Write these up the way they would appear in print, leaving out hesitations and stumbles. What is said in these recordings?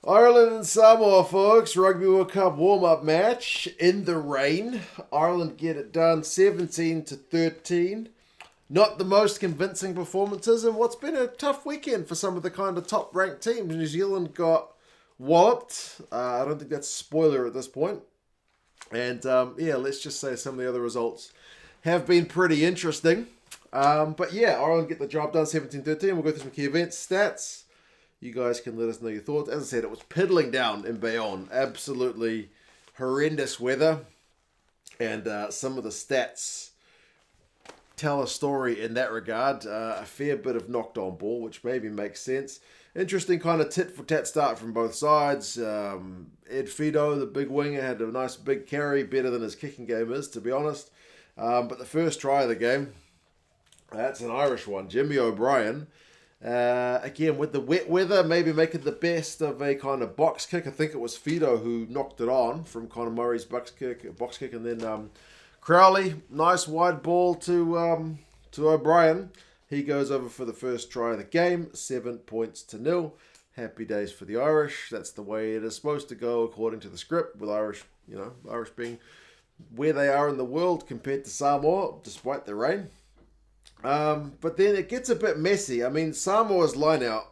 Ireland and Samoa, folks. Rugby World Cup warm-up match in the rain. Ireland get it done 17-13. Not the most convincing performances, and what's been a tough weekend for some of the kind of top-ranked teams. New Zealand got walloped. I don't think that's a spoiler at this point. And let's just say some of the other results have been pretty interesting. But yeah, Ireland get the job done 17-13. We'll go through some key events, stats. You guys can let us know your thoughts. As I said, it was piddling down in Bayonne. Absolutely horrendous weather. And some of the stats tell a story in that regard. A fair bit of knocked on ball, which maybe makes sense. Interesting kind of tit for tat start from both sides. Ed Fido, the big winger, had a nice big carry, better than his kicking game is, to be honest. But the first try of the game, that's an Irish one. Jimmy O'Brien. Again, with the wet weather, maybe making the best of a kind of box kick. I think it was Fido who knocked it on from Conor Murray's box kick, and then Crowley, nice wide ball to O'Brien. He goes over for the first try of the game, 7 points to nil. Happy days for the Irish. That's the way it is supposed to go according to the script, with Irish being where they are in the world compared to Samoa, despite the rain. But then it gets a bit messy. I mean, Samoa's lineout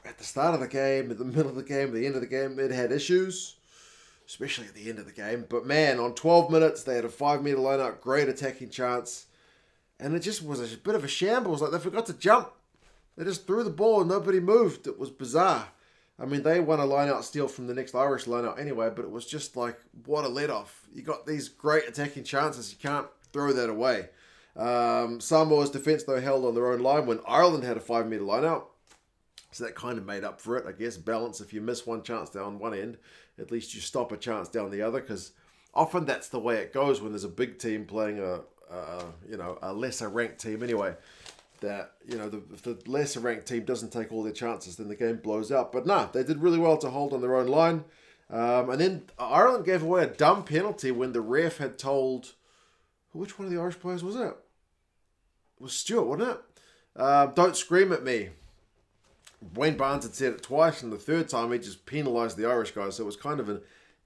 at the start of the game, at the middle of the game, at the end of the game, it had issues, especially at the end of the game. But man, on 12 minutes, they had a 5-meter lineout, great attacking chance, and it just was a bit of a shambles. Like, they forgot to jump. They just threw the ball and nobody moved. It was bizarre. I mean, they won a lineout steal from the next Irish lineout anyway, but it was just like, what a let-off. You got these great attacking chances. You can't throw that away. Samoa's defence, though, held on their own line when Ireland had a 5-meter lineout. So that kind of made up for it, I guess. Balance. If you miss one chance down one end, at least you stop a chance down the other, because often that's the way it goes when there's a big team playing a lesser ranked team anyway. That, if the lesser ranked team doesn't take all their chances, then the game blows out. But nah, they did really well to hold on their own line. And then Ireland gave away a dumb penalty when the ref had told... Which one of the Irish players was it? It was Stewart, wasn't it? Don't scream at me. Wayne Barnes had said it twice, and the third time he just penalised the Irish guys. So it was kind of an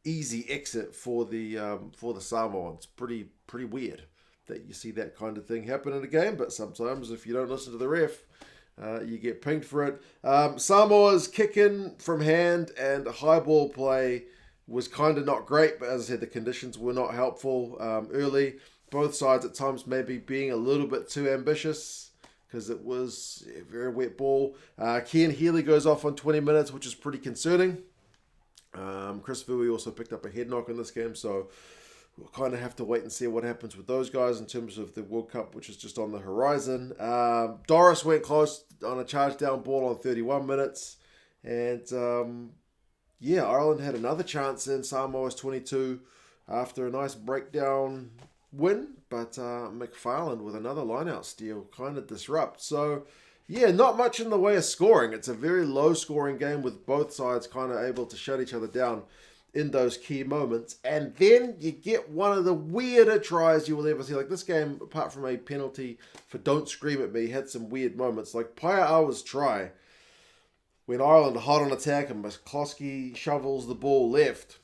easy exit for the Samoans. Pretty weird that you see that kind of thing happen in a game. But sometimes if you don't listen to the ref, you get pinged for it. Samoa's kicking from hand and high ball play was kind of not great. But as I said, the conditions were not helpful early. Both sides at times maybe being a little bit too ambitious because it was a very wet ball. Ken Healy goes off on 20 minutes, which is pretty concerning. Chris Vui also picked up a head knock in this game, so we'll kind of have to wait and see what happens with those guys in terms of the World Cup, which is just on the horizon. Doris went close on a charge down ball on 31 minutes. And Ireland had another chance in Samoa's 22 after a nice breakdown win, but McFarland with another lineout steal kind of disrupt. So, not much in the way of scoring. It's a very low-scoring game with both sides kind of able to shut each other down in those key moments. And then you get one of the weirder tries you will ever see. Like, this game, apart from a penalty for Don't Scream at Me, had some weird moments. Like Paia'awa's try, when Ireland are hot on attack and McCloskey shovels the ball left.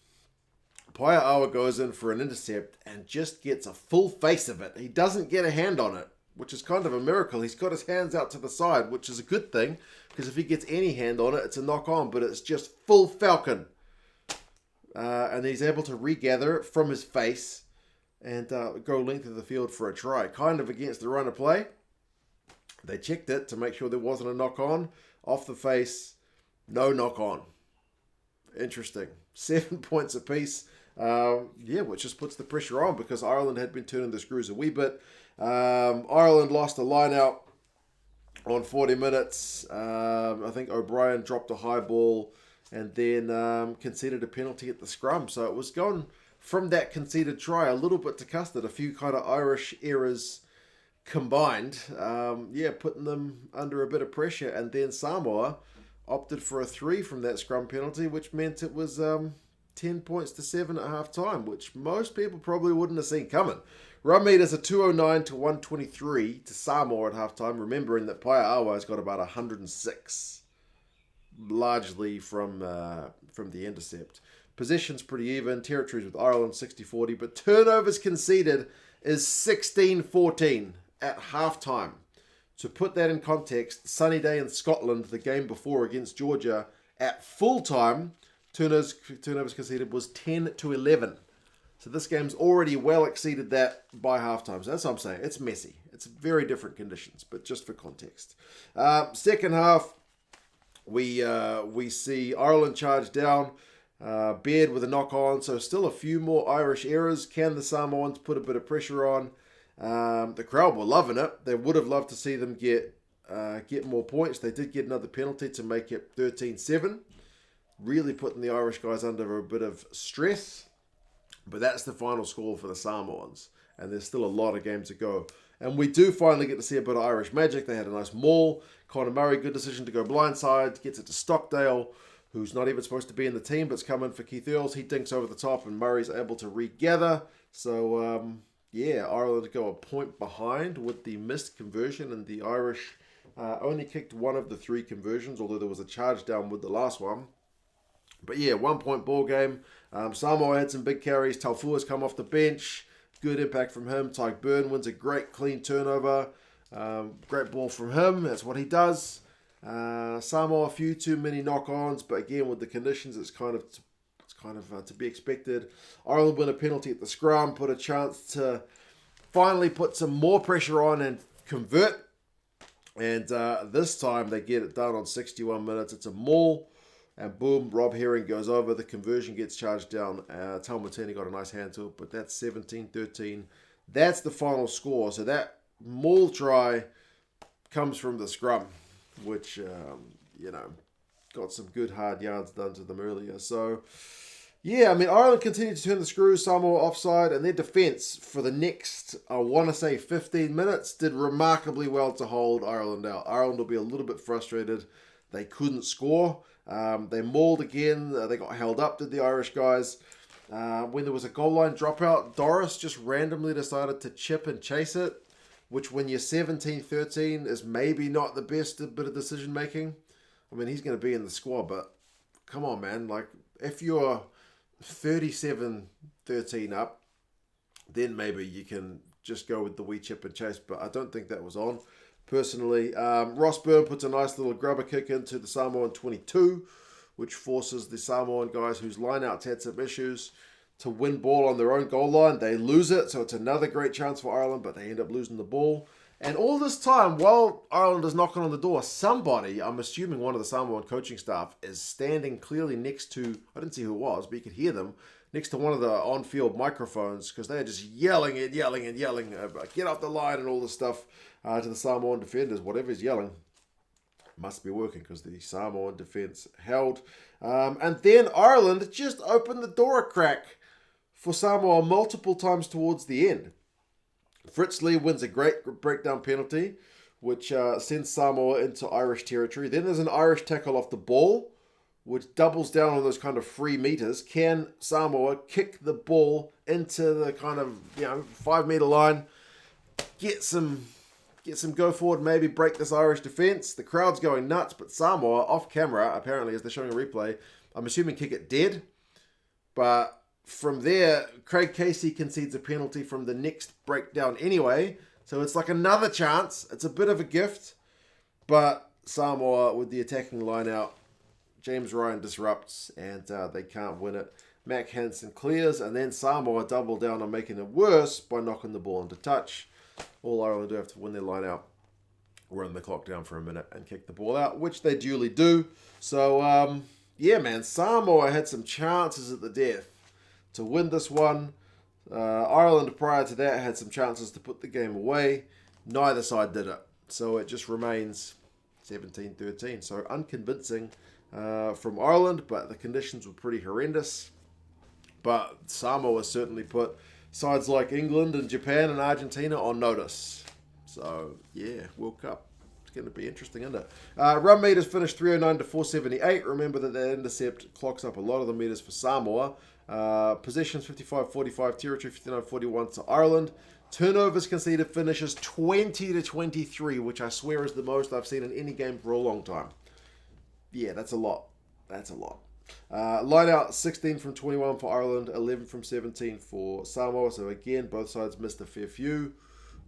Paia'awa goes in for an intercept and just gets a full face of it. He doesn't get a hand on it, which is kind of a miracle. He's got his hands out to the side, which is a good thing, because if he gets any hand on it, it's a knock on, but it's just full falcon. And he's able to regather it from his face and go length of the field for a try. Kind of against the run of play. They checked it to make sure there wasn't a knock on. Off the face, no knock on. Interesting. 7 points apiece. Which just puts the pressure on because Ireland had been turning the screws a wee bit. Ireland lost a line out on 40 minutes. I think O'Brien dropped a high ball and then conceded a penalty at the scrum. So it was gone from that conceded try a little bit to custard. A few kind of Irish errors combined, putting them under a bit of pressure. And then Samoa opted for a 3 from that scrum penalty, which meant it was 10 points to 7 at half time, which most people probably wouldn't have seen coming. Run meters are 209 to 123 to Samoa at half time, remembering that Paia'awa has got about 106. largely from the intercept. Possession's pretty even. Territories with Ireland 60-40, but turnovers conceded is 16-14 at halftime. To put that in context, sunny day in Scotland, the game before against Georgia, at full time, turnovers conceded was 10-11. So this game's already well exceeded that by halftime. So that's what I'm saying. It's messy. It's very different conditions, but just for context. Second half, we see Ireland charge down. Baird with a knock on. So still a few more Irish errors. Can the Samoans put a bit of pressure on? The crowd were loving it. They would have loved to see them get more points. They did get another penalty to make it 13-7. Really putting the Irish guys under a bit of stress. But that's the final score for the Samoans. And there's still a lot of games to go. And we do finally get to see a bit of Irish magic. They had a nice maul. Conor Murray, good decision to go blindside. Gets it to Stockdale, who's not even supposed to be in the team, but's come in for Keith Earls. He dinks over the top, and Murray's able to regather. So, Ireland go a point behind with the missed conversion. And the Irish only kicked one of the 3 conversions, although there was a charge down with the last one. But 1 point ball game. Samoa had some big carries. Taufua's come off the bench. Good impact from him. Tyke Byrne wins a great clean turnover. Great ball from him. That's what he does. Samoa, a few too many knock-ons, but again with the conditions, it's kind of to be expected. Ireland win a penalty at the scrum, put a chance to finally put some more pressure on and convert. And this time they get it done on 61 minutes. It's a maul. And boom, Rob Herring goes over. The conversion gets charged down. Talmatini got a nice hand to it, but that's 17-13. That's the final score. So that maul try comes from the scrum, which, got some good hard yards done to them earlier. So, Ireland continued to turn the screws. Samoa offside, and their defence for the next, 15 minutes, did remarkably well to hold Ireland out. Ireland will be a little bit frustrated. They couldn't score. They mauled again. They got held up, did the Irish guys. When there was a goal line dropout, Doris just randomly decided to chip and chase it, which when you're 17-13 is maybe not the best bit of decision making. I mean, he's going to be in the squad, but come on, man. Like, if you're 37-13 up, then maybe you can just go with the wee chip and chase, but I don't think that was on. Personally, Ross Byrne puts a nice little grubber kick into the Samoan 22, which forces the Samoan guys whose lineouts had some issues to win ball on their own goal line. They lose it, so it's another great chance for Ireland, but they end up losing the ball. And all this time, while Ireland is knocking on the door, somebody, I'm assuming one of the Samoan coaching staff, is standing clearly next to, I didn't see who it was, but you could hear them, next to one of the on-field microphones, because they're just yelling, get off the line and all this stuff to the Samoan defenders. Whatever's yelling must be working, because the Samoan defense held. And then Ireland just opened the door a crack for Samoa multiple times towards the end. Fritz Lee wins a great breakdown penalty, which sends Samoa into Irish territory. Then there's an Irish tackle off the ball, which doubles down on those kind of free meters. Can Samoa kick the ball into the kind of 5 meter line, get some go forward, maybe break this Irish defense? The crowd's going nuts, but Samoa off camera, apparently, as they're showing a replay, I'm assuming kick it dead. But from there, Craig Casey concedes a penalty from the next breakdown anyway. So it's like another chance. It's a bit of a gift. But Samoa, with the attacking line out, James Ryan disrupts and they can't win it. Mac Hansen clears, and then Samoa double down on making it worse by knocking the ball into touch. All Ireland do have to win their line out, run the clock down for a minute, and kick the ball out, which they duly do. So, Samoa had some chances at the death to win this one. Ireland, prior to that, had some chances to put the game away. Neither side did it. So it just remains 17-13. So unconvincing from Ireland, but the conditions were pretty horrendous. But Samoa certainly put sides like England and Japan and Argentina on notice. So, World Cup. It's going to be interesting, isn't it? Run meters finished 309 to 478. Remember that intercept clocks up a lot of the meters for Samoa. Possessions 55-45, territory 59-41 to Ireland. Turnovers conceded finishes 20 to 23, which I swear is the most I've seen in any game for a long time. Yeah, that's a lot. That's a lot. Line out 16 from 21 for Ireland, 11 from 17 for Samoa. So again, both sides missed a fair few.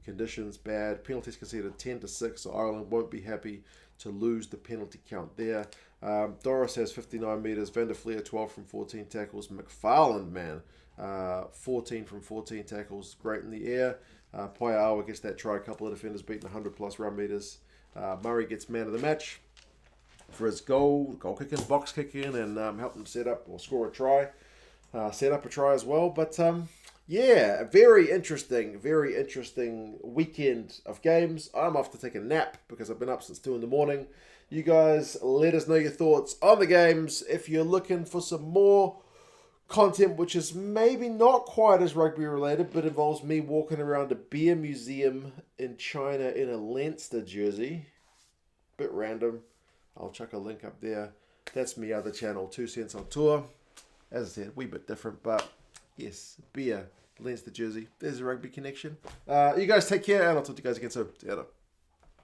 Conditions bad. Penalties conceded 10-6, so Ireland won't be happy to lose the penalty count there. Doris has 59 metres. Van der Fleer 12 from 14 tackles. McFarland, man, 14 from 14 tackles. Great in the air. Paiawa gets that try. A couple of defenders beating 100 plus run metres. Murray gets man of the match for his goal kicking, box kicking, and help them set up or score a try. Set up a try as well. But yeah, a very interesting weekend of games. I'm off to take a nap because I've been up since 2 in the morning. You guys, let us know your thoughts on the games. If you're looking for some more content, which is maybe not quite as rugby related, but involves me walking around a beer museum in China in a Leinster jersey. Bit random. I'll chuck a link up there. That's me other channel, 2 Cents on Tour. As I said, wee bit different, but yes, beer, Leinster jersey. There's a rugby connection. You guys take care, and I'll talk to you guys again soon. See you later.